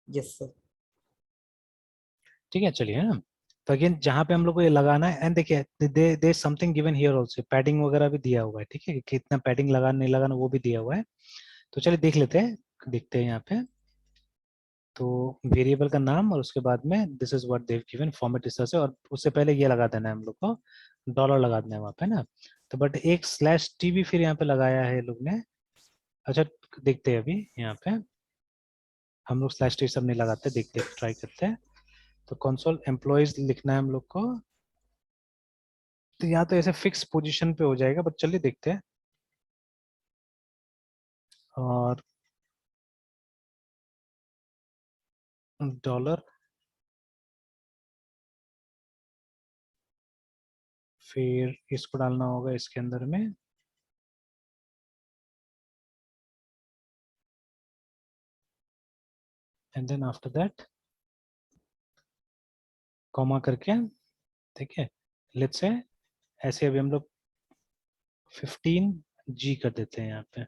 Yes sir. ठीक है, चलिए ना। तो अगेन जहाँ पे हम लोग को ये लगाना है, एंड देखिए they something given here also, padding वगैरह भी दिया हुआ है, ठीक है, कि कितना पैडिंग लगाना नहीं लगाना वो भी दिया हुआ है। तो चलिए देख लेते हैं, देखते हैं यहाँ पे। तो वेरिएबल का नाम और उसके बाद में this is what they've given, format इस तरह से, और उससे पहले ये लगा देना है हम लोग को, डॉलर लगा देना है वहाँ पे ना। तो बट एक स्लैश टी भी फिर यहाँ पे लगाया है लोग ने। अच्छा, देखते हैं अभी यहाँ पे, हम लोग स्लैश टी सब नहीं लगाते, देखते हैं, ट्राई करते हैं। तो कंसोल एम्प्लॉयज लिखना है हम लोग को। तो यहाँ तो ऐसे फिक्स पोजीशन पे हो जाएगा, बट चलिए देखते हैं। और डॉलर, फिर इसको डालना होगा इसके अंदर में, and then after that comma करके, ठीक है, लेट्स से ऐसे अभी हम लोग 15G कर देते हैं यहाँ पे।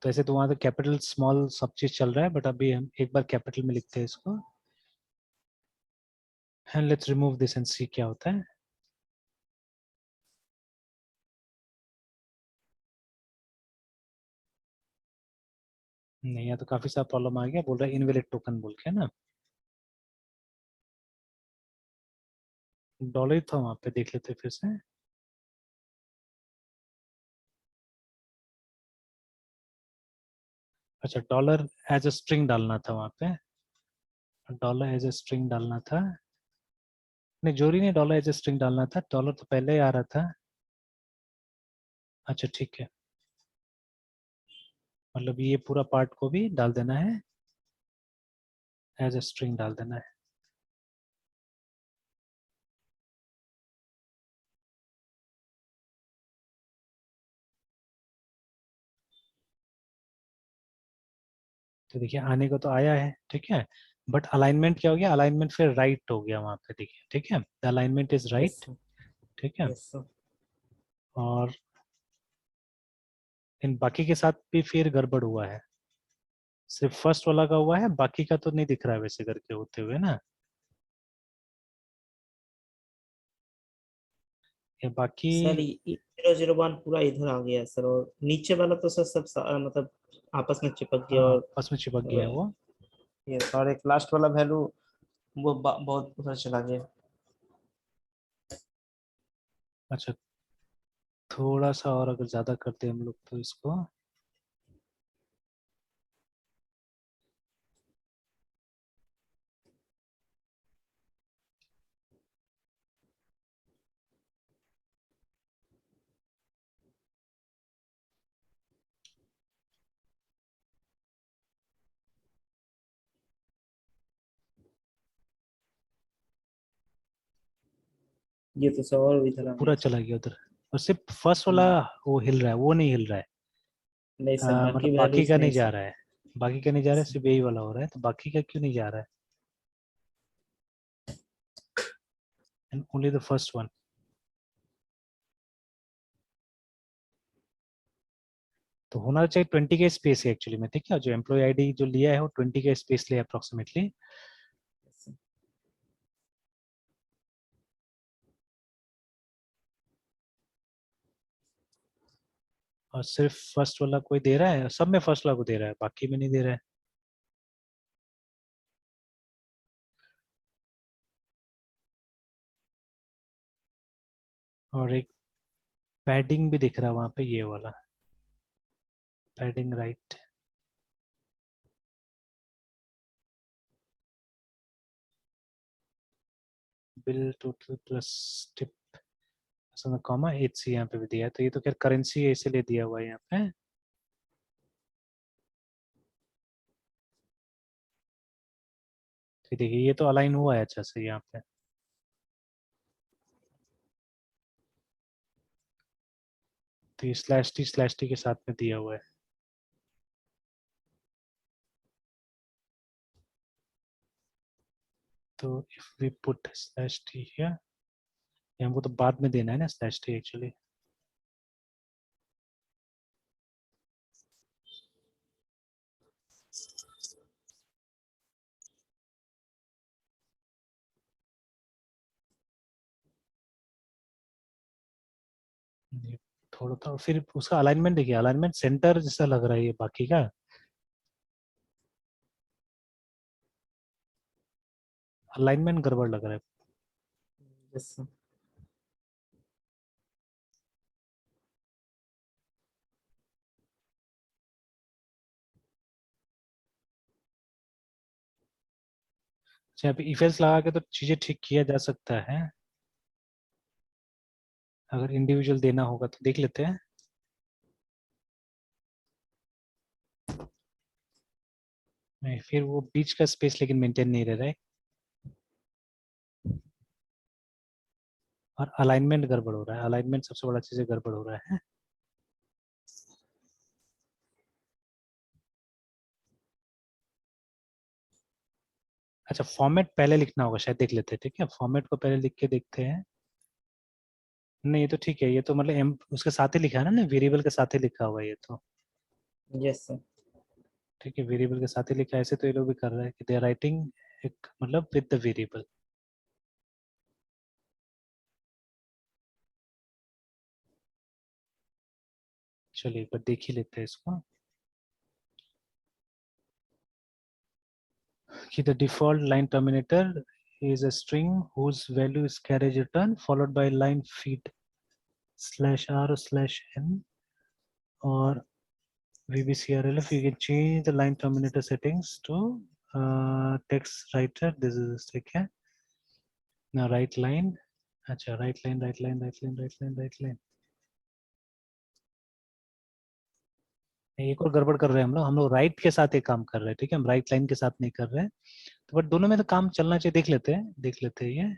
तो ऐसे तो वहाँ तो कैपिटल स्मॉल सब चीज चल रहा है, बट अभी हम एक बार कैपिटल में लिखते हैं इसको, and let's remove this and see क्या होता है। नहीं, यहाँ तो काफी सारा प्रॉब्लम आ गया, बोल रहा है इनवैलिड टोकन बोल के ना। डॉलर ही था वहाँ पे, देख लेते हैं फिर से। अच्छा, डॉलर एज अ स्ट्रिंग डालना था वहाँ पे, डॉलर एज अ स्ट्रिंग डालना था। नहीं, जरूरी नहीं डॉलर एज अ स्ट्रिंग डालना था, डॉलर तो पहले ही आ रहा था। अच्छा ठीक है, मतलब ये पूरा पार्ट को भी डाल देना है, एज अ स्ट्रिंग डाल देना है। तो देखिए आने को तो आया है, ठीक है, बट अलाइनमेंट क्या हो गया, अलाइनमेंट फिर राइट हो गया वहाँ पे, देखिए, ठीक है, the alignment is yes right, sir. ठीक है। Yes sir. और इन बाकी के साथ भी फिर गड़बड़ हुआ है, सिर्फ फर्स्ट वाला का हुआ है, बाकी का तो नहीं दिख रहा है वैसे करके होते हुए ना, ये बाकी। सर 001 पूरा इधर आ गया है सर, और नीचे वाला तो सर सब मतलब आपस में चिपक गया, हाँ, और आपस में चिपक गया है वो। ये और एक लास्ट वाला वैल्यू वो बहुत उधर चला गया। अच्छा, थोड़ा सा और अगर ज्यादा करते हम लोग तो इसको, ये तो सर और इधर आ पूरा गया सर। चला गया उधर, और सिर्फ फर्स्ट वाला हम्म, वो हिल रहा है, वो नहीं हिल रहा है। नहीं सर, बाकी मतलब बाकी वैल्यूज का नहीं नहीं जा सर। रहा है, बाकी का नहीं जा रहा है, सिर्फ यही वाला हो रहा है, तो बाकी का क्यों नहीं जा रहा है, and only the first one. तो होना चाहिए 20 का स्पेस है एक्चुअली में, ठीक है, जो एम्प्लॉय आईडी जो लिया है वो 20 का स्पेस लिया अप्रोक्सीमेटली। और सिर्फ फर्स्ट वाला कोई दे रहा है, सब में फर्स्ट वाला को दे रहा है, बाकी में नहीं दे रहा है। और एक पैडिंग भी दिख रहा है वहां पे, ये वाला padding right, bill total plus tip, असल में कॉमा एच सी यहाँ पे भी दिया है, तो ये तो खैर करेंसी है इसीलिए दिया हुआ है यहाँ पे। तो देखिए ये तो अलाइन हुआ है अच्छा से यहाँ पे। तो ये स्लैश टी के साथ में दिया हुआ है। तो if we put slash t here, ये हमको तो बाद में देना है ना स्लैश टी एक्चुअली। थोड़ा था, फिर उसका अलाइनमेंट देखिए, अलाइनमेंट सेंटर जैसा लग रहा है ये बाकी का, अलाइनमेंट गड़बड़ लग रहा है। Yes sir. यहाँ पे इफेक्ट्स लगा के तो चीजें ठीक किया जा सकता है, अगर इंडिविजुअल देना होगा तो देख लेते हैं। नहीं, फिर वो बीच का स्पेस लेकिन मेंटेन नहीं रह रहा है, और अलाइनमेंट गड़बड़ हो रहा है, अलाइनमेंट सबसे बड़ा चीज है, गड़बड़ हो रहा है। अच्छा, फॉर्मेट पहले लिखना होगा शायद, देख लेते हैं, ठीक है, फॉर्मेट को पहले लिख के देखते हैं। नहीं, ये तो ठीक है, ये तो मतलब एम उसके साथ ही लिखा है ना, वेरिएबल के साथ ही लिखा हुआ है ये तो, यस सर। ठीक है, वेरिएबल के साथ ही लिखा है, ऐसे तो ये लोग भी कर रहे हैं कि दे आर राइटिंग एक मतलब विद द वेरिएबल। चलिए एक बार देख ही लेते हैं इसको, कि the default line terminator is a string whose value is carriage return followed by line feed /r/n or VBCRLF. You can change the line terminator settings to text writer. This is ठीक है now, right line, अच्छा right line, right line, right line, right line, right line, एक और गड़बड़ कर रहे हैं हम लोग राइट के साथ एक काम कर रहे हैं, ठीक है, हम राइट लाइन के साथ नहीं कर रहे हैं, तो बट दोनों में तो काम चलना चाहिए, देख लेते हैं, देख लेते हैं ये।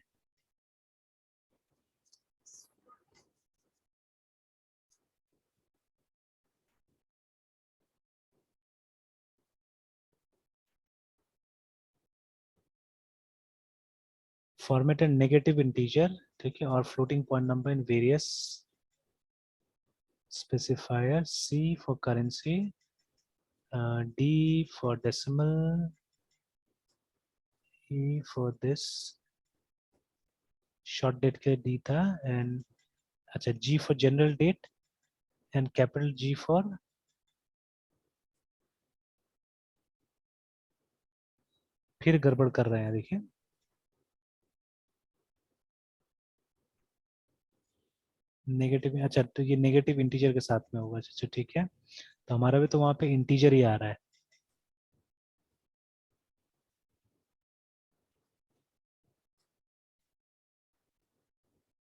फॉर्मेट एंड नेगेटिव इंटीजर, ठीक है, और floating point number in various specifier, C for currency, D for decimal, E for this short date के D था, and अच्छा G for general date and capital G for फिर गड़बड़ कर रहे हैं, देखिए नेगेटिव, अच्छा तो ये नेगेटिव इंटीजर के साथ में होगा, अच्छा ठीक है, तो हमारा भी तो वहाँ पे इंटीजर ही आ रहा है।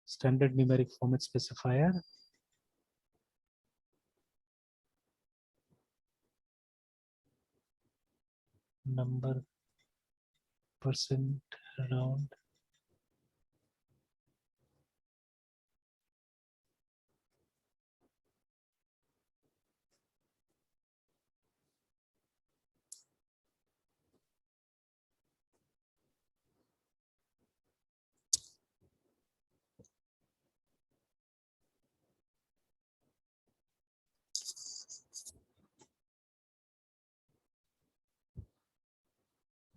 Standard numeric format specifier, number percent around,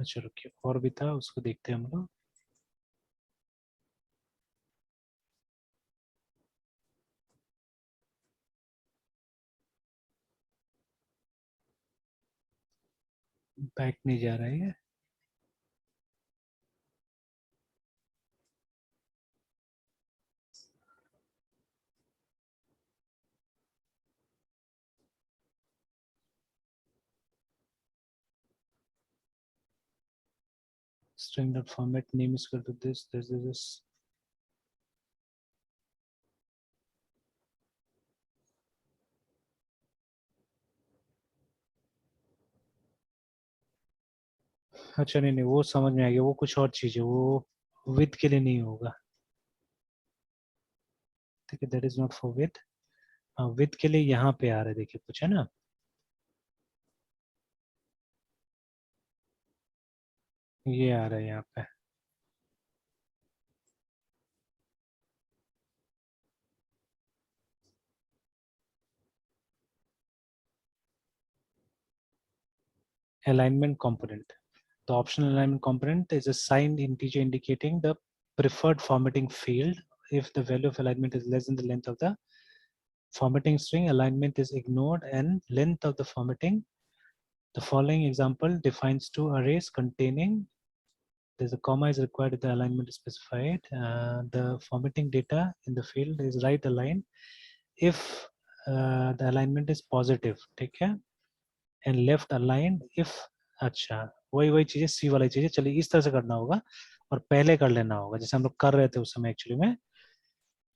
अच्छा रुकिए और भी था, उसको देखते हैं हम लोग। बैक नहीं जा रहा है ये, standard format name is equal to this. अच्छा नहीं नहीं, वो समझ में आ गया, वो कुछ और चीज है, वो विथ के लिए नहीं होगा, ठीक है, that is not for with. With के लिए यहाँ पे आ रहा है, देखिए कुछ है ना, ये आ रहा है यहाँ पे, alignment component. The optional alignment component is a signed integer indicating the preferred formatting field if the value of alignment is less than the length of the formatting string alignment is ignored and length of the formatting. The following example defines two arrays containing, there's a comma is required if the alignment is specified. The formatting data in the field is right aligned if the alignment is positive, ठीक है, and left aligned if, अच्छा वही वही चीजें सी वाली चीजें, चलिए इस तरह से करना होगा और पहले कर लेना होगा जैसे हम लोग कर रहे थे उस समय एक्चुअली में।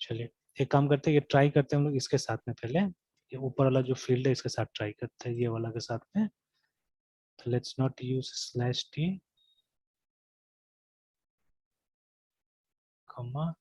चलिए एक काम करते हैं, ये ट्राई करते हैं हम लोग इसके साथ में, पहले ये ऊपर वाला जो फील्ड है इसके साथ ट्राई करते हैं, ये वाला के साथ में। तो let's not use slash T comma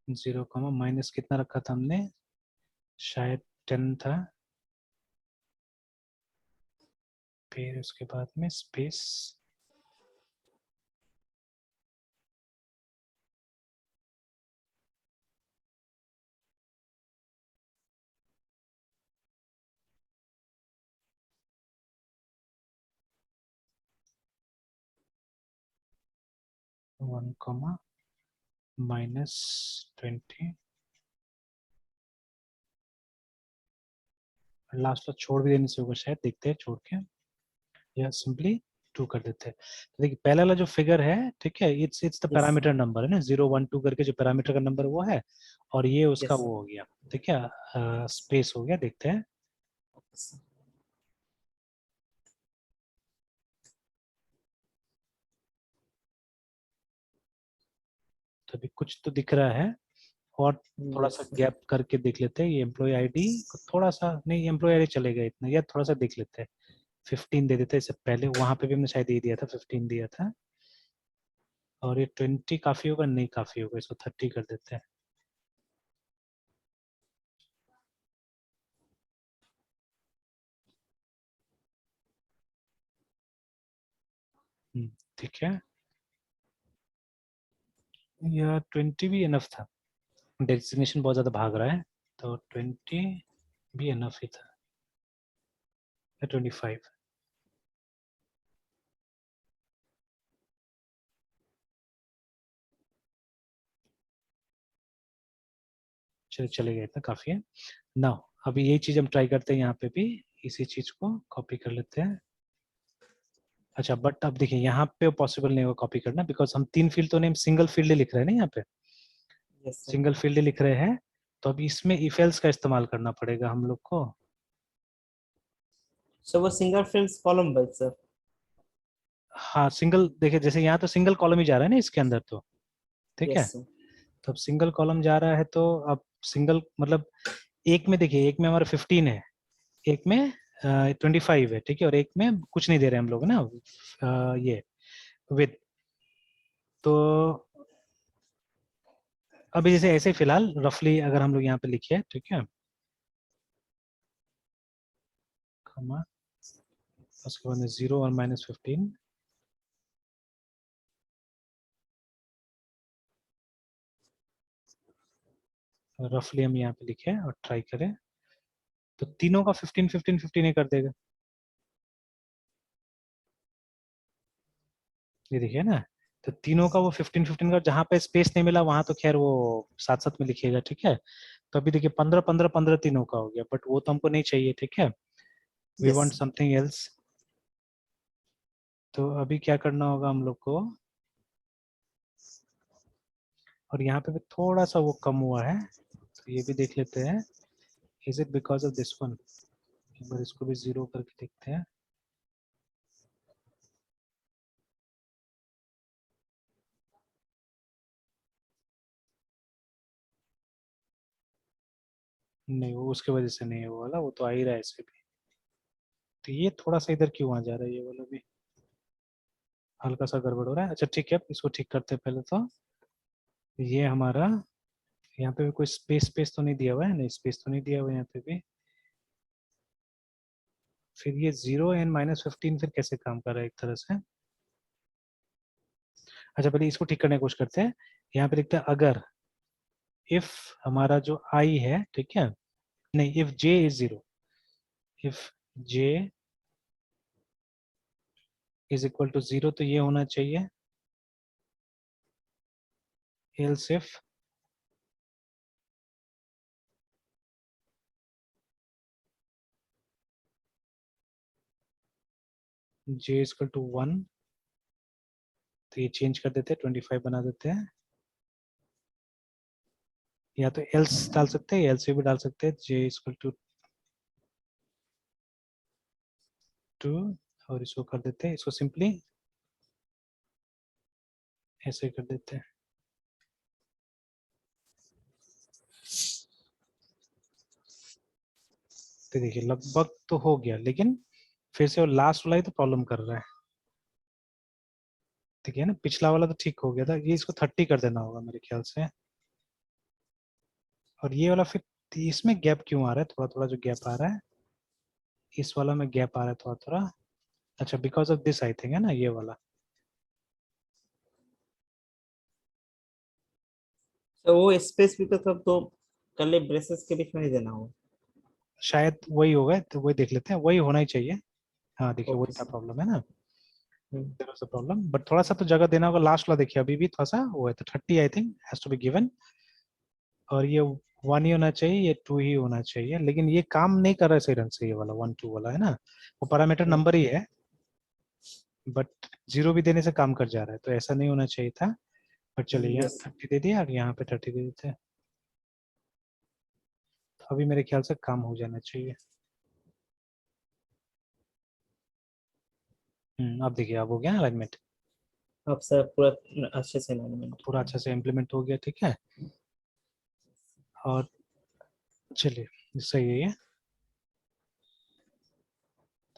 0 comma minus कितना रखा था हमने, शायद 10 था, फिर उसके बाद में स्पेस 1 कॉमा माइनस 20, लास्ट तो छोड़ भी देने से होगा शायद, देखते हैं छोड़ के, या सिंपली 2 कर देते हैं। तो देखिए पहला वाला जो फिगर है, ठीक है, it's the yes sir, parameter number है ना, 0 1 2 करके जो पैरामीटर का नंबर वो है, और ये उसका यस वो हो गया, ठीक है, स्पेस हो गया, देखते हैं। सर। तो अभी कुछ तो दिख रहा है, और थोड़ा यस सा सर। गैप करके देख लेते हैं, ये एम्प्लॉय आईडी को थोड़ा सा, नहीं एम्प्लॉय आईडी चलेगा इतना, या थोड़ा सा देख लेते हैं, 15 दे देते हैं, इससे पहले वहां पे भी हमने शायद ये दिया था, 15 दिया था, और ये 20 काफी होगा, नहीं काफी होगा, इसको 30 कर देते हैं। ठीक है, या 20 भी इनफ था, डेजिग्नेशन बहुत ज्यादा भाग रहा है, तो 20 भी इनफ ही था, या 25, चलिए चलेगा, इतना काफी है ना। अभी यही चीज हम ट्राई करते हैं यहाँ पे भी, इसी चीज को कॉपी कर लेते हैं। अच्छा बट अब देखिए यहाँ पे पॉसिबल नहीं होगा कॉपी करना, बिकॉज हम 3 फील्ड तो नहीं, सिंगल फील्ड लिख रहे हैं ना यहाँ पे, यस सर। सिंगल फील्ड लिख रहे हैं, तो अब इसमें इफ एल्स का इस्तेमाल करना पड़ेगा हम लोग को। सर वो single field column wise sir. हाँ सिंगल, देखिए जैसे यहाँ तो सिंगल कॉलम ही जा रहा है ना इसके अंदर, तो ठीक यस है, सर। तो अब सिंगल कॉलम जा रहा है, तो अब सिंगल मतलब एक में देखिए, एक में हमारा 15 है, एक में 25 है, ठीक है, और एक में कुछ नहीं दे रहे हम लोग ना, ये विद, तो अभी जैसे ऐसे फिलहाल रफली अगर हम लोग यहाँ पे लिखे, ठीक है, कॉमा, उसके बाद में 0 और -15, रफली हम यहाँ पे लिखे और ट्राई करें, तो तीनों का 15 15 15 ही कर देगा, ये देखिए ना, तो तीनों का वो 15 15 का, जहाँ पे स्पेस नहीं मिला वहां तो खैर वो साथ साथ में लिखेगा, ठीक है। तो अभी देखिए 15 15 15 तीनों का हो गया, बट वो तो हमको नहीं चाहिए, ठीक है, we yes want something else. तो अभी क्या करना होगा हम लोग को, और यहाँ पे भी थोड़ा सा वो कम हुआ है, तो ये भी देख लेते हैं, is it because of this one, एक बार इसको भी 0 करके देखते हैं, नहीं वो उसके वजह से नहीं है, वो वाला वो तो आ ही रहा है इससे भी, तो ये थोड़ा सा इधर क्यों आ जा रहा है, ये वाला भी हल्का सा गड़बड़ हो रहा है। अच्छा ठीक है, इसको ठीक करते हैं पहले तो। ये हमारा यहाँ पे भी कोई स्पेस स्पेस तो नहीं दिया हुआ है, नहीं स्पेस तो नहीं दिया हुआ है यहाँ पे भी। फिर ये 0 n-15 फिर कैसे काम कर रहा है एक तरह से। अच्छा पहले इसको ठीक करने की कोशिश करते हैं। यहाँ पे लिखते हैं अगर इफ हमारा जो i है, ठीक है, नहीं if j is 0, if j is equal to 0 तो ये होना चाहिए। Else if j is equal to 1, तो ये चेंज कर देते हैं, 25 बना देते हैं। या तो एल्स डाल सकते हैं, एल्स भी डाल सकते हैं, j इज इक्वल टू 2, और इसको कर देते हैं, इसको सिंपली ऐसे कर देते हैं। तो देखिए लगभग तो हो गया, लेकिन फिर से वो लास्ट वाला ही तो प्रॉब्लम कर रहा है। ठीक है ना, पिछला वाला तो ठीक हो गया था, ये इसको 30 कर देना होगा मेरे ख्याल से। और ये वाला फिर इसमें गैप क्यों आ रहा है, थोड़ा थोड़ा जो गैप आ रहा है, इस वाला में गैप आ रहा है थोड़ा थोड़ा। अच्छा because of this I think, है ना ये वाला। तो वो स्पेस भी तो सब तो कर्ली ब्रेसेस के बीच में नहीं देना होगा। शायद वही होगा, तो वही देख लेते हैं, वही होना ही चाहिए। हाँ देखिए वही ओके था सर। प्रॉब्लम, है ना, हम्म, प्रॉब्लम, बट थोड़ा सा तो जगह देना होगा लास्ट वाला। देखिए अभी भी थोड़ा सा वो है, तो 30 I think has to be given. और ये 1 ही होना चाहिए, ये 2 ही होना चाहिए, लेकिन ये काम नहीं कर रहा है सही ढंग से, ये वाला 1 2 वाला, है ना, वो पैरामीटर हम्म, नंबर ही है, बट 0 भी देने से काम कर जा रहा है, तो ऐसा नहीं होना चाहिए था। बट चलिए यहाँ यस। 30 दे दिया और यहाँ पे 30 दे देते हैं, तो अभी मेरे ख्याल से काम हो जाना चाहिए। अब देखिए अब हो गया ना अलाइनमेंट, अब सर पूरा अच्छे से अलाइनमेंट पूरा है। अच्छा से इम्प्लीमेंट हो गया, ठीक है। और चलिए सही है ये।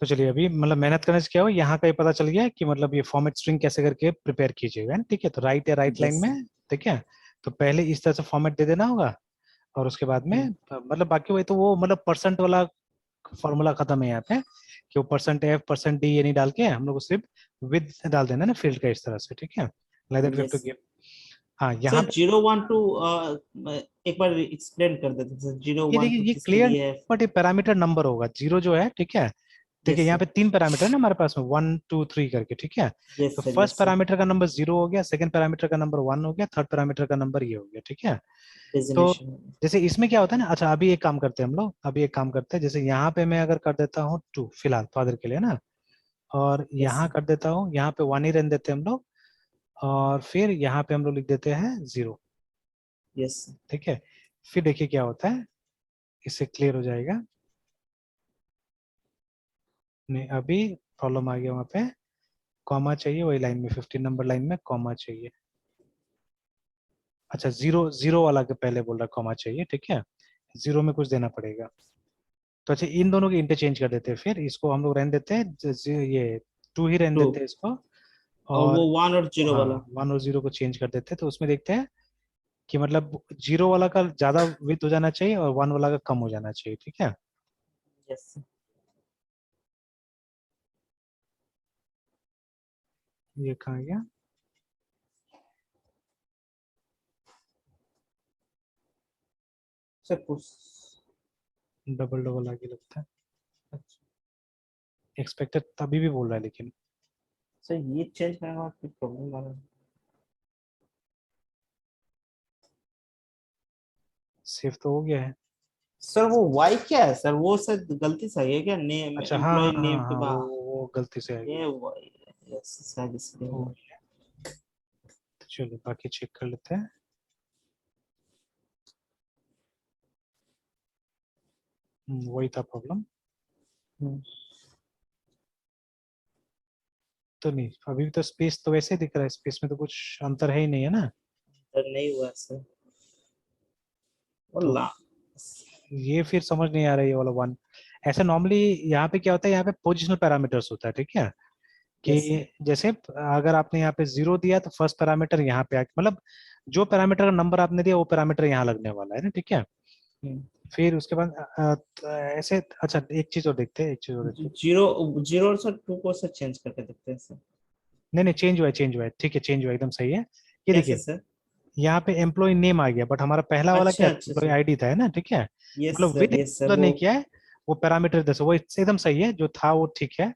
तो चलिए अभी मतलब मेहनत करने से क्या हो, यहाँ का ही पता चल गया कि मतलब ये फॉर्मेट स्ट्रिंग कैसे करके प्रिपेयर कीजिएगा, ठीक है। तो राइट या राइट लाइन यस। में, ठीक है, तो पहले इस तरह से फॉर्मेट दे देना होगा, और उसके बाद में मतलब बाकी वही तो वो मतलब परसेंट वाला फॉर्मूला खत्म है यहाँ पे, कि वो %f%d ये नहीं डाल के हम लोग को सिर्फ विद डाल देना ना फील्ड का, इस तरह से, ठीक है, like that we have to yes give. हाँ यहाँ सर, पे 0 1 2 एक बार एक्सप्लेन कर देते सर, जीरो ये वन देखिए टू ये किसके क्लियर, लिए है। बट ये पैरामीटर नंबर होगा, जीरो जो है, ठीक है। देखिए यस यहाँ सर। पे 3 पैरामीटर है ना हमारे पास में, 1 2 3 करके, ठीक है। यस तो sir. First yes sir. Parameter का नंबर 0 हो गया, सेकंड पैरामीटर का नंबर 1 हो गया, थर्ड पैरामीटर का नंबर ये हो गया, ठीक है। तो डेजिग्नेशन। जैसे इसमें क्या होता है ना, अच्छा अभी एक काम करते हैं हम लोग, अभी एक काम करते हैं, जैसे यहाँ पे मैं अगर कर देता हूँ 2 फिलहाल फादर के लिए ना, और यस यहाँ सर। कर देता हूँ, यहाँ पे 1 ही रहने देते हैं हम लोग, और फिर यहाँ पे हम लोग लिख देते हैं 0, यस सर। ठीक है। फिर देखिए क्या होता है, इससे क्लियर हो जाएगा। नहीं अभी प्रॉब्लम आ गया वहाँ पे, कॉमा चाहिए वही लाइन में, 15 नंबर लाइन में कॉमा चाहिए। अच्छा जीरो जीरो वाला के पहले बोल रहा कॉमा चाहिए, ठीक है, 0 में कुछ देना पड़ेगा। तो अच्छा इन दोनों की इंटरचेंज कर देते हैं, फिर इसको हम लोग रहने देते हैं ये 2 ही रहने 2 देते हैं इसको। और वो और 1 और 0 हाँ वाला। 1 और 0 को चेंज कर देते हैं, तो उसमें देखते हैं कि मतलब 0 वाला का ज्यादा विड्थ हो जाना चाहिए और 1 वाला का कम हो जाना चाहिए, ठीक है। Yes sir. ये कहाँ गया, सर कुछ। डबल डबल आगे लगता है, अच्छा एक्सपेक्टेड तभी भी बोल रहा है, लेकिन सर, ये चेंज करने के बाद कुछ प्रॉब्लम आ रहा है। सेव तो हो गया है। सर वो वाई क्या है सर, वो सर गलती से है क्या, नेम अच्छा हाँ एम्प्लॉय हाँ नेम हाँ के हाँ, बाद। वो गलती से आ गया। ये वाई है, यस शायद इसलिए तो हुआ। चलो बाकी चेक कर लेते हैं। वही था प्रॉब्लम। हम्म, तो नहीं अभी भी तो स्पेस तो वैसे ही दिख रहा है, स्पेस में तो कुछ अंतर है ही नहीं, है ना। सर नहीं हुआ सर। वो तो ला। ये फिर समझ नहीं आ रहा है ये वाला 1, ऐसे नॉर्मली यहाँ पे क्या होता है, यहाँ पे पोजिशनल पैरामीटर्स होता है, ठीक है, यस कि जैसे अगर आपने यहाँ पे 0 दिया तो फर्स्ट पैरामीटर यहाँ पे मतलब जो पैरामीटर का नंबर आपने दिया वो पैरामीटर यहाँ लगने वाला है ना, ठीक है। फिर उसके बाद ऐसे अच्छा एक चीज और देखते हैं, एक चीज और देखते हैं। जीरो जीरो और सर टू को सर चेंज करके देखते हैं सर। नहीं नहीं, चेंज हुआ है, चेंज हुआ है, ठीक है, चेंज हुआ है, एकदम सही है। ये कैसे देखिए सर? यहाँ पे एम्प्लॉय नेम आ गया, बट हमारा पहला वाला अच्छा क्या अच्छा एम्प्लॉय सर। आईडी था, है ना, ठीक है। यस मतलब सर, विद यस सर, नहीं किया है, वो पैरामीटर दे वो एकदम सही है, जो था वो ठीक है।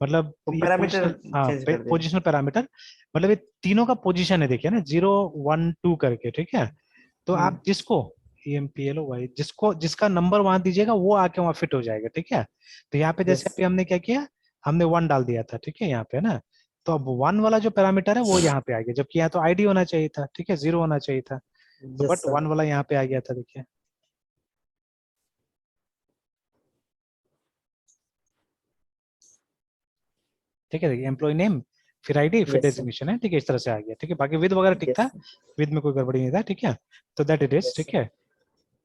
मतलब वो ये पैरामीटर पोजिशनल, हाँ चेंज कर दिया। पोजिशनल पैरामीटर, मतलब ये तीनों का पोजीशन है, देखिए ना, 0 1 2 करके, ठीक है। तो आप जिसको EMPLOY जिसको जिसका नंबर वहां दीजिएगा वो आके वहां फिट हो जाएगा, ठीक है। तो यहाँ पे जैसे यस अभी हमने क्या किया, हमने 1 डाल दिया था, ठीक है, यहाँ पे ना। तो अब 1 वाला जो पैरामीटर है वो यहाँ पे आ गया, जबकि यहाँ तो आईडी होना चाहिए था, ठीक है, 0 होना चाहिए था। तो यस बट सर। 1 वाला यहाँ पे आ गया था, देखिए। ठीक है, देखिए एम्प्लॉय नेम, फिर आईडी, फिर यस सर। डेजिग्नेशन है, ठीक है, इस तरह से आ गया, ठीक है। बाकी विद वगैरह ठीक यस था, विद में कोई गड़बड़ी नहीं था, ठीक है। तो दैट इट इज, यस ठीक सर। है।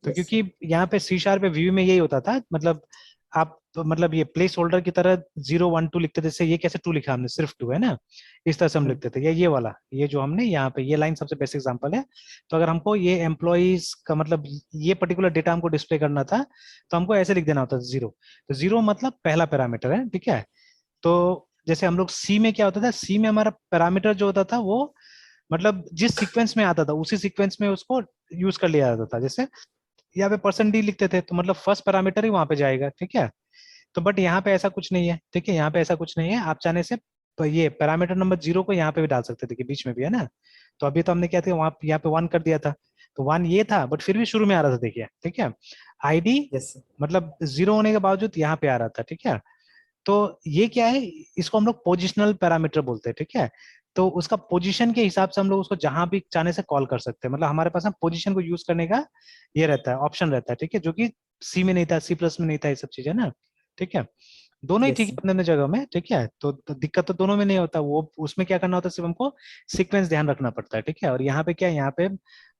तो यस सर। क्योंकि यहाँ पे C# पे व्यू में यही होता था, मतलब आप तो मतलब ये प्लेस होल्डर की तरह 0 1 2 लिखते थे, जैसे ये कैसे 2 लिखा हमने, सिर्फ 2 है ना, इस तरह से हम लिखते थे। या ये वाला, ये जो हमने यहाँ पे ये लाइन सबसे बेस्ट एग्जांपल है। तो अगर हमको ये एम्प्लॉइज का मतलब ये पर्टिकुलर डेटा हमको डिस्प्ले करना था, तो हमको ऐसे लिख देना होता था 0। तो 0 मतलब पहला पैरामीटर है, ठीक है। तो जैसे हम लोग सी में क्या होता था, सी में हमारा पैरामीटर जो होता था वो मतलब जिस सीक्वेंस में आता था उसी सीक्वेंस में उसको यूज कर लिया जाता था। जैसे यहाँ पे %d लिखते थे तो मतलब फर्स्ट पैरामीटर ही वहां पे जाएगा, ठीक है। तो बट यहाँ पे ऐसा कुछ नहीं है, ठीक है, यहाँ पे ऐसा कुछ नहीं है। आप चाहने से तो ये पैरामीटर नंबर 0 को यहाँ पे भी डाल सकते थे कि बीच में भी, है ना। तो अभी तो हमने क्या था, वहां यहाँ पे 1 कर दिया था, तो 1 ये था, बट फिर भी शुरू में आ रहा था, देखिए, ठीक है। ID yes sir. मतलब 0 होने के बावजूद यहाँ पे आ रहा था, ठीक है। तो ये क्या है, इसको हम लोग पोजिशनल पैरामीटर बोलते हैं, ठीक है। तो उसका पोजीशन के हिसाब से हम लोग उसको जहां भी चाहने से कॉल कर सकते हैं, मतलब हमारे पास ना पोजीशन को यूज करने का ये रहता है, ऑप्शन रहता है, ठीक है, जो कि सी में नहीं था, C+ में नहीं था, ये सब चीजें ना, ठीक है। दोनों ही यस ठीक है सर। अपने अपने जगह में, ठीक है। तो दिक्कत तो दोनों में नहीं होता, वो उसमें क्या करना होता है, सिर्फ हमको सीक्वेंस ध्यान रखना पड़ता है, ठीक है। और यहाँ पे क्या है, यहाँ पे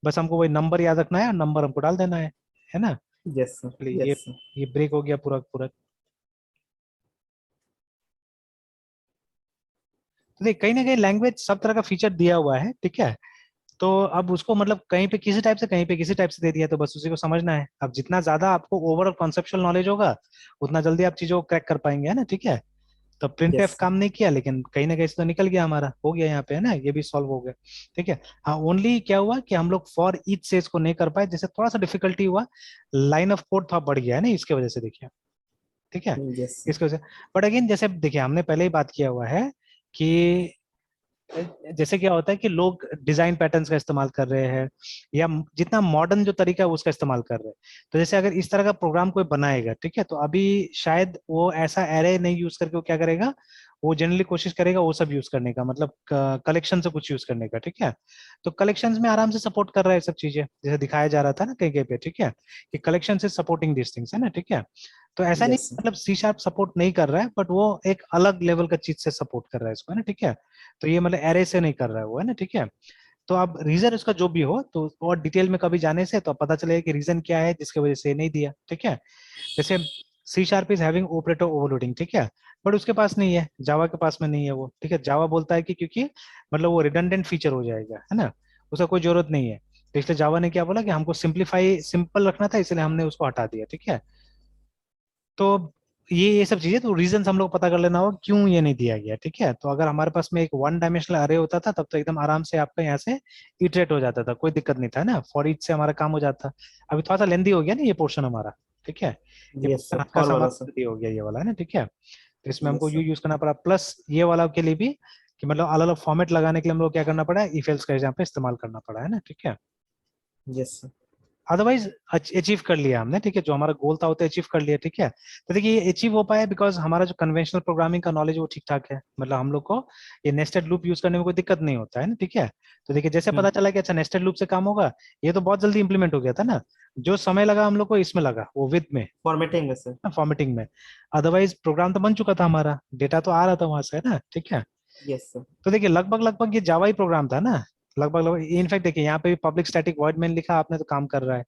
बस हमको वही नंबर याद रखना है और नंबर हमको डाल देना है ना। Yes sir. चलिए, यस सर। ये ब्रेक हो गया पूरा पूरा। तो देख, कहीं ना कहीं लैंग्वेज सब तरह का फीचर दिया हुआ है, ठीक है। तो अब उसको मतलब कहीं पे किसी टाइप से, कहीं पे किसी टाइप से दे दिया, तो बस उसी को समझना है। अब जितना ज्यादा आपको ओवरऑल कॉन्सेप्चुअल नॉलेज होगा उतना जल्दी आप चीजों को क्रैक कर पाएंगे, है ना, ठीक है। तो प्रिंट यस एफ सर। काम नहीं किया, लेकिन कहीं ना कहीं से तो निकल गया, हमारा हो गया यहाँ पे, है ना, ये भी सॉल्व हो गया, ठीक है। हाँ, ओनली क्या हुआ कि हम लोग फॉर ईच से इसको नहीं कर पाए, जैसे थोड़ा सा डिफिकल्टी हुआ, लाइन ऑफ कोड थोड़ा बढ़ गया है ना, इसके वजह से, देखिए, ठीक है, यस सर। इसकी वजह से। बट अगेन जैसे देखिए हमने पहले ही बात किया हुआ है कि जैसे क्या होता है कि लोग डिजाइन पैटर्न्स का इस्तेमाल कर रहे हैं, या जितना मॉडर्न जो तरीका है उसका इस्तेमाल कर रहे हैं। तो जैसे अगर इस तरह का प्रोग्राम कोई बनाएगा, ठीक है, तो अभी शायद वो ऐसा एरे नहीं यूज करके वो क्या करेगा, वो जनरली कोशिश करेगा वो सब यूज करने का, मतलब कलेक्शन से कुछ यूज करने का, ठीक है। तो कलेक्शंस में आराम से सपोर्ट कर रहा है सब चीजें, जैसे दिखाया जा रहा था ना कहीं कहीं पे, ठीक है, कि कलेक्शन से सपोर्टिंग दिस थिंग्स, है ना, ठीक है। तो ऐसा नहीं यस सर। मतलब C# सपोर्ट नहीं कर रहा है, बट वो एक अलग लेवल का चीज से सपोर्ट कर रहा है इसको, है ना, ठीक है। तो ये मतलब एरे से नहीं कर रहा है वो, है ना, ठीक है। तो अब रीजन उसका जो भी हो, तो और डिटेल में कभी जाने से तो पता चलेगा कि रीजन क्या है जिसकी वजह से ये नहीं दिया, ठीक है। जैसे C# is having operator overloading, ठीक है, बट उसके पास नहीं है, जावा के पास में नहीं है वो, ठीक है। जावा बोलता है कि क्योंकि मतलब वो रिडंडेंट फीचर हो जाएगा, है ना, उसका कोई जरूरत नहीं है। तो इसलिए जावा ने क्या बोला कि हमको सिंपलीफाई सिंपल रखना था, इसलिए हमने उसको हटा दिया, ठीक है। तो ये सब चीजें, तो रीजन हम लोग पता कर लेना होगा क्यों ये नहीं दिया गया, ठीक है। तो अगर हमारे पास में एक 1 डायमेंशनल अरे होता था तब तो एकदम आराम से आपका यहाँ से इटरेट हो जाता था, कोई दिक्कत नहीं था ना, फॉर ईच से हमारा काम हो जाता। अभी थोड़ा सा लेंदी हो गया ना ये पोर्शन हमारा, ठीक है, ये यस पोर्शन सर, हल्का फॉर सा वाला हमारा सर। लेंदी हो गया ये वाला, है ना, ठीक है। तो इसमें हमको यस यू सर। यूज करना पड़ा, प्लस ये वाला के लिए भी कि मतलब अलग अलग फॉर्मेट लगाने के लिए हम लोग क्या करना पड़ा, इफ एल्स का यहाँ पे इस्तेमाल करना पड़ा, है ना, ठीक है। Yes sir. अदरवाइज अचीव कर लिया हमने, ठीक है, जो हमारा गोल था वो तो अचीव कर लिया, ठीक है। तो देखिए ये अचीव हो पाया बिकॉज हमारा जो कन्वेंशनल प्रोग्रामिंग का नॉलेज वो ठीक ठाक है, मतलब हम लोग को ये नेस्टेड लूप यूज करने में कोई दिक्कत नहीं होता है ना, ठीक है। तो देखिए जैसे पता चला कि अच्छा नेस्टेड लूप से काम होगा, ये तो बहुत जल्दी इंप्लीमेंट हो गया था ना। जो समय लगा हम लोग को इसमें लगा वो विद में, फॉर्मेटिंग में सर। फॉर्मेटिंग में। अदरवाइज प्रोग्राम तो बन चुका था हमारा, डेटा तो आ रहा था वहां से, है ना, ठीक है। Yes sir. तो देखिए लगभग लगभग ये जावा ही प्रोग्राम था ना, लगभग लगभग। इनफैक्ट देखिए यहाँ पे भी पब्लिक स्टैटिक वॉइड मेन लिखा, आपने तो काम कर रहा है,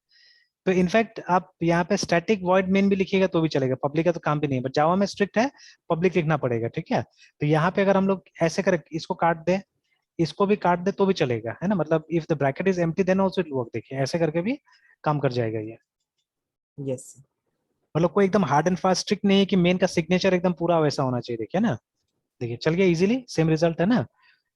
तो इनफैक्ट आप यहाँ पे स्टैटिक वॉइड मेन भी लिखिएगा तो भी चलेगा, पब्लिक का तो काम भी नहीं है, बट जावा में स्ट्रिक्ट है, पब्लिक लिखना पड़ेगा, ठीक है। तो यहाँ पे अगर हम लोग ऐसे करें, इसको काट दे, इसको भी काट दे तो भी चलेगा, है ना, मतलब if the bracket is empty then also it work, देखिए ऐसे करके भी काम कर जाएगा ये। यस। मतलब कोई एकदम हार्ड एंड फास्ट स्ट्रिक्ट नहीं है कि मेन का सिग्नेचर एकदम पूरा वैसा होना चाहिए, देखिए ना, देखिए चल गया इजीली, सेम रिजल्ट है ना।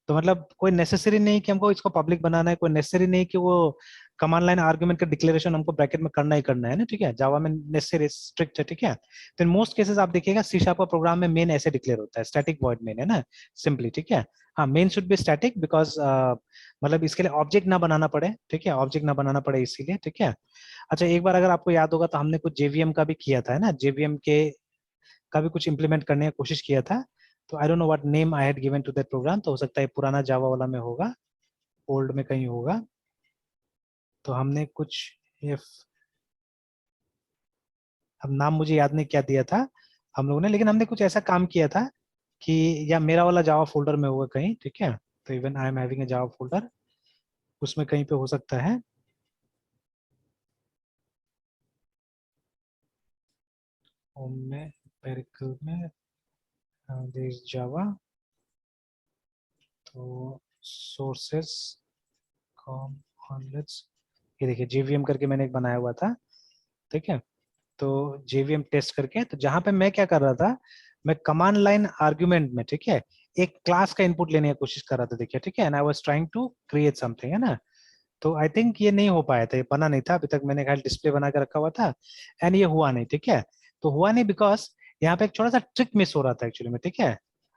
तो मतलब कोई नेसेसरी नहीं कि हमको इसको पब्लिक बनाना है, कोई नेसेसरी नहीं कि वो कमांड लाइन आर्गुमेंट का डिक्लेरेशन हमको ब्रैकेट में करना ही करना है ना, ठीक है। जावा में नेसेसरी स्ट्रिक्ट है, ठीक है। तो इन मोस्ट केसेस आप देखिएगा सी शार्प का प्रोग्राम में मेन ऐसे डिक्लेयर होता है, स्टैटिक वॉइड मेन, है ना, सिंपली, ठीक है। हाँ, main should be static because मतलब इसके लिए ऑब्जेक्ट ना बनाना पड़े, ठीक है, ऑब्जेक्ट ना बनाना पड़े इसीलिए, ठीक है। अच्छा, एक बार अगर आपको याद होगा तो हमने कुछ जेवीएम का भी किया था, है ना, जेवीएम के का भी कुछ इंप्लीमेंट करने की कोशिश किया था। तो I don't know what name I had given to that program, तो हो सकता है पुराना जावा वाला में होगा, ओल्ड में कहीं होगा। तो हमने कुछ if, अब नाम मुझे याद नहीं क्या दिया था हम लोगों ने, लेकिन हमने कुछ ऐसा काम किया था कि, या मेरा वाला जावा फोल्डर में होगा कहीं, ठीक है। तो even I am having a Java folder, उसमें कहीं पे हो सकता है। होम में, पेरिकल में, देयर जावा, तो सोर्सेस कॉम ऑनलेट्स, ये देखिए जेवीएम करके मैंने एक बनाया हुआ था, ठीक है। तो जेवीएम टेस्ट करके, तो जहां पे मैं क्या कर रहा था, मैं कमांड लाइन आर्गुमेंट में, ठीक है, एक क्लास का इनपुट लेने की कोशिश कर रहा था, देखिए, ठीक है, and I was trying to create something, है ना। तो आई थिंक ये नहीं हो पाया था, ये बना नहीं था अभी तक, मैंने खाली डिस्प्ले बना के रखा हुआ था, एंड ये हुआ नहीं, ठीक है। तो हुआ नहीं बिकॉज यहाँ पे एक छोटा सा ट्रिक मिस हो रहा था एक्चुअली में, ठीक है,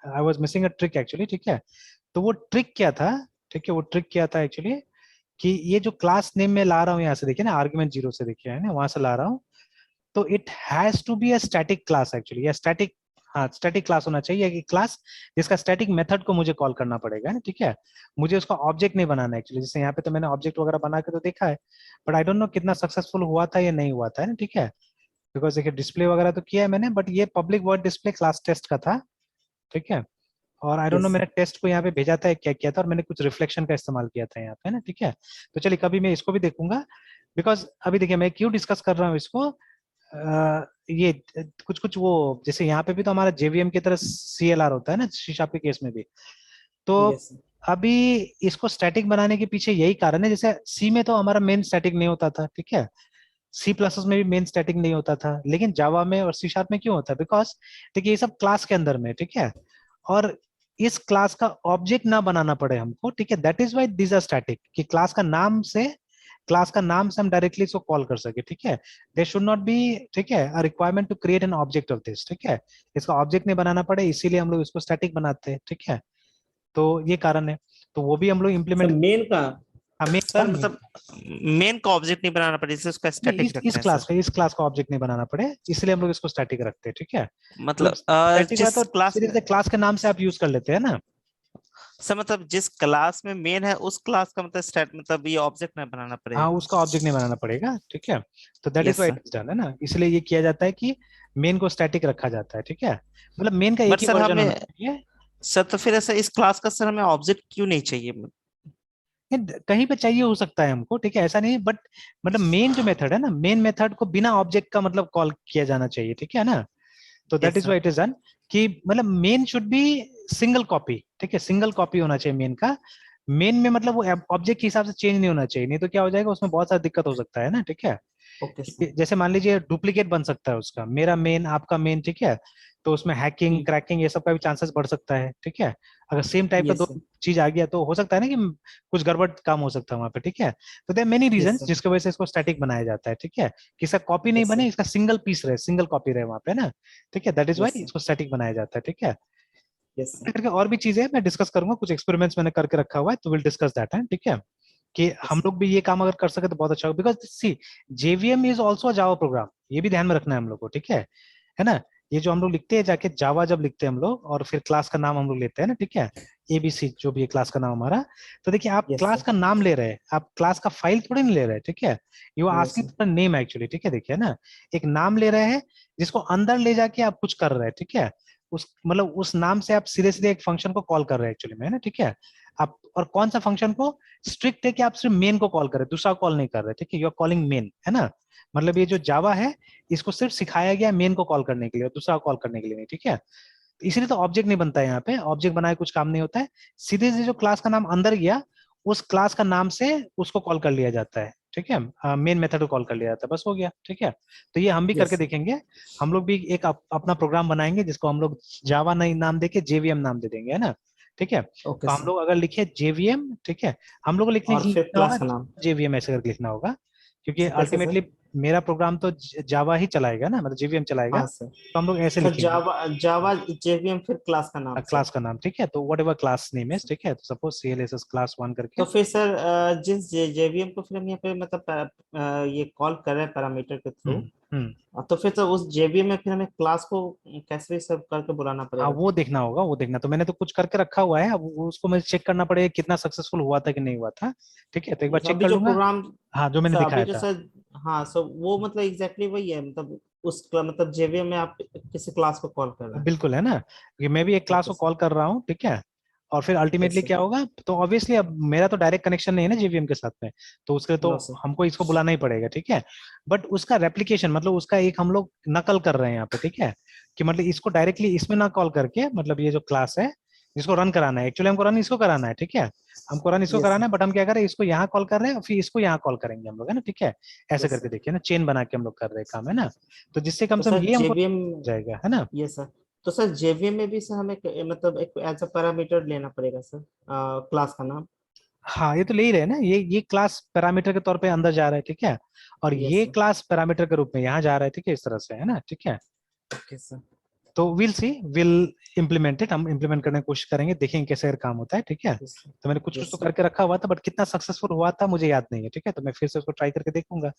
I was missing a trick actually, ठीक है। तो वो ट्रिक क्या था, ठीक है, वो ट्रिक क्या था एक्चुअली, कि ये जो क्लास नेम में ला रहा हूँ यहाँ से, देखिए ना, आर्गुमेंट जीरो से, देखिए, है ना, वहां से ला रहा हूँ। तो it has to be a static class actually, या स्टैटिक, हाँ स्टैटिक क्लास होना चाहिए, कि क्लास जिसका स्टैटिक मेथड को मुझे कॉल करना पड़ेगा ना, ठीक है। मुझे उसका ऑब्जेक्ट नहीं बनाना एक्चुअली, जैसे यहाँ पे तो मैंने ऑब्जेक्ट वगैरह बना के तो देखा है, बट आई डोंट नो कितना सक्सेसफुल हुआ था या नहीं हुआ था, है ना, ठीक है। बिकॉज देखिए डिस्प्ले वगैरह तो किया है मैंने, बट ये public word display class test का था, ठीक है। और आई डोंट नो यस मैंने टेस्ट को यहाँ पे भेजा था क्या किया था, और मैंने कुछ रिफ्लेक्शन का इस्तेमाल किया था यहाँ पे ना, ठीक है। तो चलिए कभी मैं इसको भी देखूंगा, बिकॉज अभी देखिए मैं क्यों डिस्कस कर रहा हूँ इसको, ये कुछ कुछ वो, जैसे यहाँ पे भी तो हमारा जेवीएम की तरह सीएलआर होता है ना, शीशा के केस में भी। तो यस अभी इसको स्टैटिक बनाने के पीछे यही कारण है, जैसे सी में तो हमारा मेन स्टैटिक नहीं होता था, ठीक है, सी प्लस में भी मेन स्टैटिक नहीं होता था, लेकिन जावा में और सी शार्प में क्यों होता है, बिकॉज देखिए ये सब क्लास के अंदर में, ठीक है, और इस क्लास का ऑब्जेक्ट ना बनाना पड़े हमको, ठीक है, that is why this are static, कि क्लास का नाम से हम डायरेक्टली इसको कॉल कर सके, ठीक है। दे शुड नॉट बी, ठीक है, a requirement to create an object of this, ठीक है, इसका ऑब्जेक्ट नहीं बनाना पड़े, इसीलिए हम लोग इसको स्टैटिक बनाते हैं, ठीक है। तो ये कारण है, तो वो भी हम लोग सर इम्प्लीमेंट, मेन का, हमें सर मतलब मेन का ऑब्जेक्ट नहीं बनाना पड़े, इससे उसका नहीं, स्टैटिक इस रखते हैं क्लास सर। का, इस क्लास का ऑब्जेक्ट नहीं बनाना पड़े, इसलिए हम लोग इसको स्टैटिक रखते हैं, ठीक है। मतलब मतलब स्टैटिक है जिस तो क्लास सीधे में, सीधे क्लास के नाम से आप यूज कर लेते हैं ना। सर मतलब जिस क्लास में मेन है उस क्लास का मतलब स्टैट मतलब ये ऑब्जेक्ट नहीं बनाना हाँ, पड़ेगा। उसका ऑब्जेक्ट नहीं बनाना पड़ेगा, ठीक है। तो that is yes why it sir. Is done, है ना, इसलिए ये किया जाता है कि मेन को स्टैटिक रखा जाता है, ठीक है। मतलब मेन का एक बट ही सर वर्जन होना हमें, चाहिए। सर तो फिर ऐसा इस क्लास का सर हमें ऑब्जेक्ट क्यों नहीं चाहिए? कहीं पे चाहिए हो सकता है हमको, ठीक है, ऐसा नहीं, बट मतलब मेन जो मेथड है ना, मेन मेथड को बिना ऑब्जेक्ट का मतलब कॉल किया जाना चाहिए, ठीक है ना। तो that yes is why sir. It is done, कि मतलब main should be single copy, ठीक है, सिंगल कॉपी होना चाहिए मेन का। मेन में मतलब वो ऑब्जेक्ट के हिसाब से चेंज नहीं होना चाहिए, नहीं तो क्या हो जाएगा, उसमें बहुत सारा दिक्कत हो सकता है ना, ठीक है। Okay sir. जैसे मान लीजिए डुप्लीकेट बन सकता है उसका, मेरा मेन आपका मेन, ठीक है, तो उसमें हैकिंग क्रैकिंग ये सब का भी चांसेस बढ़ सकता है, ठीक है। अगर सेम टाइप का यस दो सर। चीज आ गया तो हो सकता है ना कि कुछ गड़बड़ काम हो सकता है वहां पे, ठीक है। तो there many yes reasons sir. जिसकी वजह से इसको स्टैटिक बनाया जाता है, ठीक है, कि इसका कॉपी नहीं यस बने, सर। इसका सिंगल पीस रहे, सिंगल कॉपी रहे वहां पे ना, ठीक है, that is yes why sir. इसको स्टैटिक बनाया जाता है, ठीक है। Yes sir. करके और भी चीजें मैं डिस्कस करूंगा, कुछ एक्सपेरिमेंट्स मैंने करके रखा हुआ है, तो विल डिस्कस दैट है, ठीक है। कि यस हम सर। लोग भी ये काम अगर कर सके तो बहुत अच्छा होगा, because see JVM is also Java program, ये भी ध्यान में रखना है हम लोग को, ठीक है ना। ये जो हम लोग लिखते हैं जाके जावा, जब लिखते हैं हम लोग और फिर क्लास का नाम हम लोग लेते हैं ना, ठीक है, एबीसी जो भी है क्लास का नाम हमारा। तो देखिए आप यस क्लास सर। का नाम ले रहे हैं, आप क्लास का फाइल थोड़ी नहीं ले रहे हैं, ठीक है। You are yes asking sir. For name actually, ठीक है, देखिए ना, एक नाम ले रहे हैं जिसको अंदर ले जाके आप कुछ कर रहे हैं, ठीक है। उस मतलब उस नाम से आप सीधे सीधे एक फंक्शन को कॉल कर रहे हैं एक्चुअली में, है ना, ठीक है। आप और कौन सा फंक्शन को स्ट्रिक्ट है कि आप सिर्फ मेन को कॉल कर रहे, दूसरा कॉल नहीं कर रहे, ठीक है, यू आर कॉलिंग मेन, है ना। मतलब ये जो जावा है इसको सिर्फ सिखाया गया मेन को कॉल करने के लिए, दूसरा कॉल करने के लिए नहीं, ठीक है। इसलिए तो ऑब्जेक्ट नहीं बनता है यहाँ पे, ऑब्जेक्ट बनाए कुछ काम नहीं होता है, सीधे से जो क्लास का नाम अंदर गया उस क्लास का नाम से उसको कॉल कर लिया जाता है, ठीक है, मेन मेथड को कॉल कर लिया जाता है, बस हो गया, ठीक है। तो ये हम भी करके यस देखेंगे, हम लोग भी एक अपना प्रोग्राम बनाएंगे जिसको हम लोग जावा नहीं नाम देके जेवीएम नाम दे देंगे, है ना, ठीक है। ओके तो हम सर। लोग अगर लिखे जेवीएम, ठीक है, हम लोग को लिखने और फिर लिखना होगा क्लास का नाम जेवीएम ऐसे करके लिखना होगा, क्योंकि सर कैसे सर? अल्टीमेटली मेरा प्रोग्राम तो जावा ही चलाएगा ना, मतलब जेवीएम चलाएगा, हाँ सर। तो हम लोग ऐसे सर लिखेंगे जावा जावा जेवीएम फिर क्लास का नाम सर। क्लास का नाम, ठीक है। तो वट एवर क्लास नेम है, ठीक है, तो सपोज CLSS क्लास 1 करके। तो फिर सर जिस जेवीएम को फिर हम यहाँ पे मतलब ये कॉल कर रहे हैं पैरामीटर के थ्रू, हम्म। तो फिर तो उस जेवीएम में फिर हमें क्लास को कैसे सब करके बुलाना हाँ पड़ेगा? वो देखना होगा, वो देखना, तो मैंने तो कुछ करके रखा हुआ है, अब उसको मुझे चेक करना पड़ेगा कितना सक्सेसफुल हुआ था कि नहीं हुआ था, ठीक है, तो एक बार चेक अभी कर जो लूंगा। प्रोग्राम हाँ जो मैंने सर, अभी दिखाया जो था, सर, हाँ सर वो मतलब एग्जैक्टली वही है, मतलब उस मतलब जेवीएम में आप किसी क्लास को कॉल कर रहे हैं? बिल्कुल है ना, कि मैं भी एक क्लास ओके को सर। कॉल कर रहा हूँ, ठीक है। और फिर यस अल्टीमेटली सर। क्या होगा, तो ऑब्वियसली अब मेरा तो डायरेक्ट कनेक्शन नहीं है ना जेवीएम के साथ में, तो उसके लिए तो नो सर। हमको इसको बुलाना ही पड़ेगा, ठीक है। बट उसका रेप्लिकेशन मतलब उसका एक हम लोग नकल कर रहे हैं यहाँ पे, ठीक है, कि मतलब इसको डायरेक्टली इसमें ना कॉल करके, मतलब ये जो क्लास है जिसको रन कराना है, एक्चुअली हमको रन इसको कराना है, ठीक है, हमको रन इसको यस कराना सर। है, बट हम क्या कर रहे हैं, इसको यहाँ कॉल कर रहे हैं और फिर इसको यहाँ कॉल करेंगे हम लोग, है ना, ठीक है। ऐसे यस करके सर। देखिए ना, चेन बना के हम लोग कर रहे हैं काम, है ना, तो जिससे कम तो से कम सर ये हमको जेवीएम, जाएगा, है ना। यस सर, तो सर जेवीएम में भी सर हमें मतलब एक एज अ पैरामीटर लेना पड़ेगा सर क्लास का नाम? हाँ ये तो ले ही रहे हैं ना, ये क्लास पैरामीटर के तौर पे अंदर जा रहा है, ठीक है, और यस ये सर। क्लास पैरामीटर के रूप में यहाँ जा रहा है, ठीक है, इस तरह से, है ना, ठीक है। Okay sir. तो will see, will implement it, हम इम्प्लीमेंट करने की कोशिश करेंगे, देखेंगे कैसे काम होता है, ठीक है। Yes sir. तो मैंने कुछ कुछ यस तो सर। करके रखा हुआ था, बट कितना सक्सेसफुल हुआ था मुझे याद नहीं है, ठीक है, तो मैं फिर से उसको ट्राई करके देखूंगा।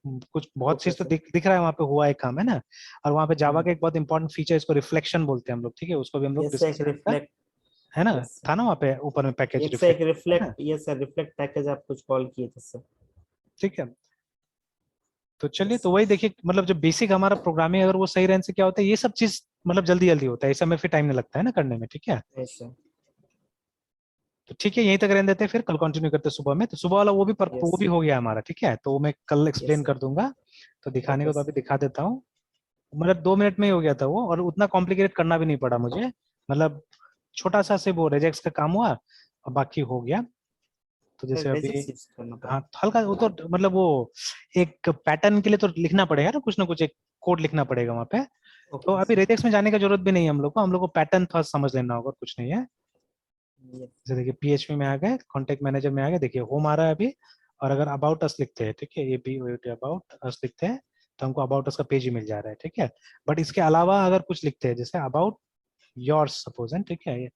कुछ बहुत ओके चीज तो सर। दिख रहा है वहाँ पे हुआ है काम, है ना। और वहाँ पे जावा हाँ। का एक बहुत इंपॉर्टेंट फीचर, इसको रिफ्लेक्शन बोलते हैं हम लोग, ठीक है, उसको भी हम लोग यस सर, डिस्कस एक करेंगे, रिफ्लेक्ट। है ना। Yes sir. था ना वहाँ पे ऊपर में पैकेज एक से एक रिफ्लेक्ट, है ना, reflect, yes sir, reflect package आप कुछ कॉल किए थे सर। ठीक है। तो चलिए, यस तो वही देखिए, मतलब जो बेसिक हमारा प्रोग्रामिंग अगर वो सही रहने से क्या होता है, ये सब चीज मतलब जल्दी जल्दी होता है, इस समय फिर टाइम नहीं लगता है ना करने में, ठीक है। Yes sir. तो ठीक है, यहीं तक रहने देते हैं, फिर कल कंटिन्यू करते हैं सुबह में, तो सुबह वाला यस वो भी हो गया हमारा, ठीक है, तो वो मैं कल यस एक्सप्लेन सर। कर दूंगा। तो दिखाने ओके को तो अभी सर। दिखा देता हूँ, मतलब 2 मिनट में ही हो गया था वो, और उतना कॉम्प्लिकेटेड करना भी नहीं पड़ा मुझे, मतलब छोटा सा से वो रेजेक्स का काम हुआ और बाकी हो गया। तो सर जैसे बेसिक अभी, चीज करना हाँ पड़ेगा। हल्का वो तो मतलब वो एक पैटर्न के लिए तो लिखना पड़ेगा ना कुछ एक कोड लिखना पड़ेगा वहाँ पे। तो ओके अभी सर। रेजेक्स में जाने की जरूरत भी नहीं है हम लोग को पैटर्न थोड़ा समझ लेना होगा, कुछ नहीं है। यस। जैसे देखिए PHP में आ गए, कॉन्टेक्ट मैनेजर में आ गए, देखिए होम आ रहा है अभी, और अगर अबाउट अस लिखते हैं, ठीक है, ये बी अबाउट अस लिखते हैं, तो हमको अबाउट अस का पेज ही मिल जा रहा है, ठीक है। बट इसके अलावा अगर कुछ लिखते हैं जैसे अबाउट योर्स सपोज, है ठीक है, ये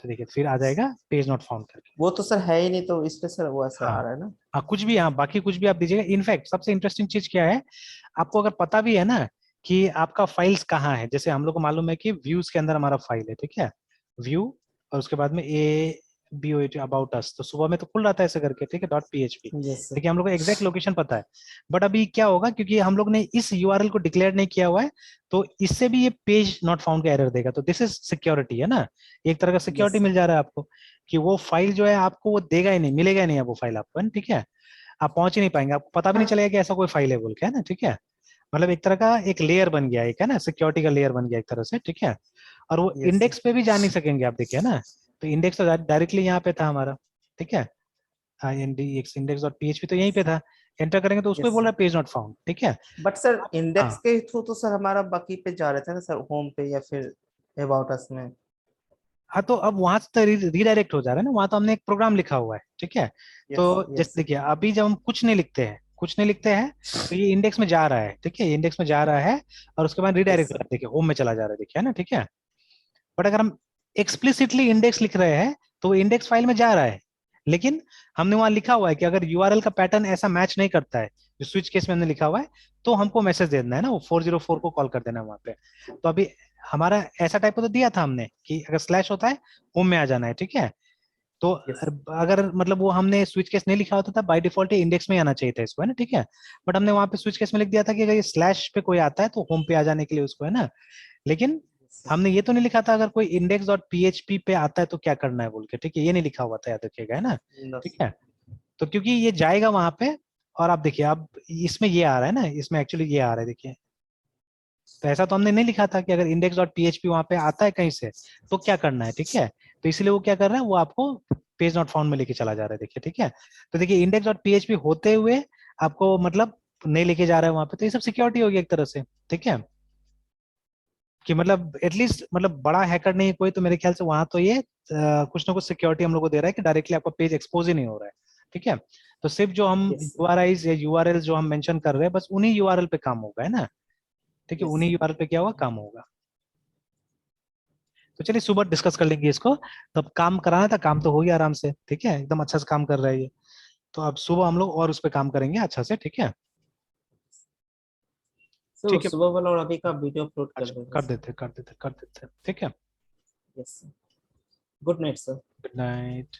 तो देखिए फिर आ जाएगा पेज नॉट फाउंड करके। वो तो सर है ही नहीं, तो इस पे सर वो ऐसा हाँ आ रहा है ना? हाँ, कुछ भी, हाँ बाकी कुछ भी आप दीजिएगा। इनफैक्ट सबसे इंटरेस्टिंग चीज क्या है, आपको अगर पता भी है ना कि आपका फाइल्स कहाँ है, जैसे हम लोग को मालूम है कि व्यूज के अंदर हमारा फाइल है, ठीक है, व्यू, और उसके बाद में ABOUT अबाउट अस, तो सुबह में तो खुल रहा था ऐसे करके, ठीक है, .php, यस सर। लेकिन हम लोग को एग्जैक्ट लोकेशन पता है। बट अभी क्या होगा, क्योंकि हम लोग ने इस URL को डिक्लेयर नहीं किया हुआ है, तो इससे भी ये पेज नॉट फाउंड का एरर देगा, तो दिस इज सिक्योरिटी, है ना, एक तरह का सिक्योरिटी यस। मिल जा रहा है आपको, कि वो फाइल जो है आपको वो देगा ही नहीं, मिलेगा ही नहीं वो फाइल आपको, है ना, ठीक है, आप पहुंच ही नहीं पाएंगे, आपको पता भी नहीं चलेगा कि ऐसा कोई फाइल है बोल के, है ना, ठीक है। मतलब एक तरह का एक लेयर बन गया, एक है ना, सिक्योरिटी का लेयर बन गया एक तरह से, ठीक है। और वो यस सर। इंडेक्स पे भी जा नहीं सकेंगे आप, देखिए ना, तो इंडेक्स तो डायरेक्टली यहाँ पे था हमारा, ठीक है, INDEX index.php तो यहीं पे था, एंटर करेंगे तो उसको ही यस बोल रहा सर। है पेज नॉट फाउंड, ठीक है। बट सर इंडेक्स हाँ के थ्रू तो सर हमारा बाकी पे जा रहे थे ना सर, होम पे या फिर अबाउट अस में? हाँ, तो अब वहां से तो रीडायरेक्ट हो जा रहा है ना, वहां तो हमने एक प्रोग्राम लिखा हुआ है, ठीक है। तो यस जैसे यस। देखिए अभी जब हम कुछ नहीं लिखते हैं, तो ये इंडेक्स में जा रहा है, ठीक है, ये इंडेक्स में जा रहा है, और उसके बाद यस रीडायरेक्ट हो सर। रहा है, देखिए होम में चला जा रहा है, देखिए, है ना, ठीक है। बट अगर हम एक्सप्लिसिटली इंडेक्स लिख रहे हैं तो वो इंडेक्स फाइल में जा रहा है, लेकिन हमने वहां लिखा हुआ है कि अगर URL का पैटर्न ऐसा मैच नहीं करता है जो स्विच केस में हमने लिखा हुआ है, तो हमको मैसेज दे देना है ना, वो 404 को कॉल कर देना है वहां पे। तो अभी हमारा ऐसा टाइप तो दिया था हमने कि अगर स्लैश होता है होम में आ जाना है, ठीक है। तो यस। अगर मतलब वो हमने स्विच केस नहीं लिखा होता था, बाय डिफॉल्ट इंडेक्स में ही आना चाहिए था इसको, है ना, ठीक है। बट हमने वहां पे स्विच केस में लिख दिया था कि अगर ये स्लैश पे कोई आता है तो होम पे आ जाने के लिए उसको, है ना। लेकिन हमने ये तो नहीं लिखा था अगर कोई इंडेक्स डॉट पीएचपी पे आता है तो क्या करना है बोल के, ठीक है, ये नहीं लिखा हुआ था, याद रखिएगा, है ना। No, ठीक है, तो क्योंकि ये जाएगा वहां पे, और आप देखिए अब इसमें ये आ रहा है ना, इसमें एक्चुअली ये आ रहा है, देखिए। तो ऐसा तो हमने नहीं लिखा था कि अगर इंडेक्स डॉट पीएचपी वहां पे आता है कहीं से तो क्या करना है, ठीक है। तो इसलिए वो क्या कर रहा है, वो आपको पेज नॉट फाउंड में लेके चला जा रहा है, देखिए, ठीक है। तो देखिए इंडेक्स डॉट पीएचपी होते हुए आपको मतलब नहीं लेके जा रहा है वहां पे, तो ये सब सिक्योरिटी होगी एक तरह से, ठीक है। कि मतलब एटलीस्ट मतलब बड़ा हैकर नहीं है कोई, तो मेरे ख्याल से वहां तो ये कुछ ना कुछ सिक्योरिटी हम लोग को दे रहा है कि डायरेक्टली आपका पेज एक्सपोज ही नहीं हो रहा है, ठीक है। तो सिर्फ जो हम yes, sir. यूआरआईज या यूआरएल जो हम मेंशन कर रहे हैं, बस उन्हीं यूआरएल पे काम होगा, है ना। ठीक है, Yes, उन्हीं sir. यूआरएल पे क्या होगा, काम होगा। तो चलिए सुबह डिस्कस कर लेंगे इसको। तब काम कराना था, काम तो हो गया आराम से, ठीक है, एकदम अच्छा से काम कर रहा है ये। तो अब सुबह हम लोग और उस पर काम करेंगे अच्छा से, ठीक है। सर ठीक है, सुबह वाला और अभी का वीडियो अपलोड कर अच्छा देंगे कर सर। देते कर देते कर देते, ठीक है। Yes sir. Good night sir. Good night.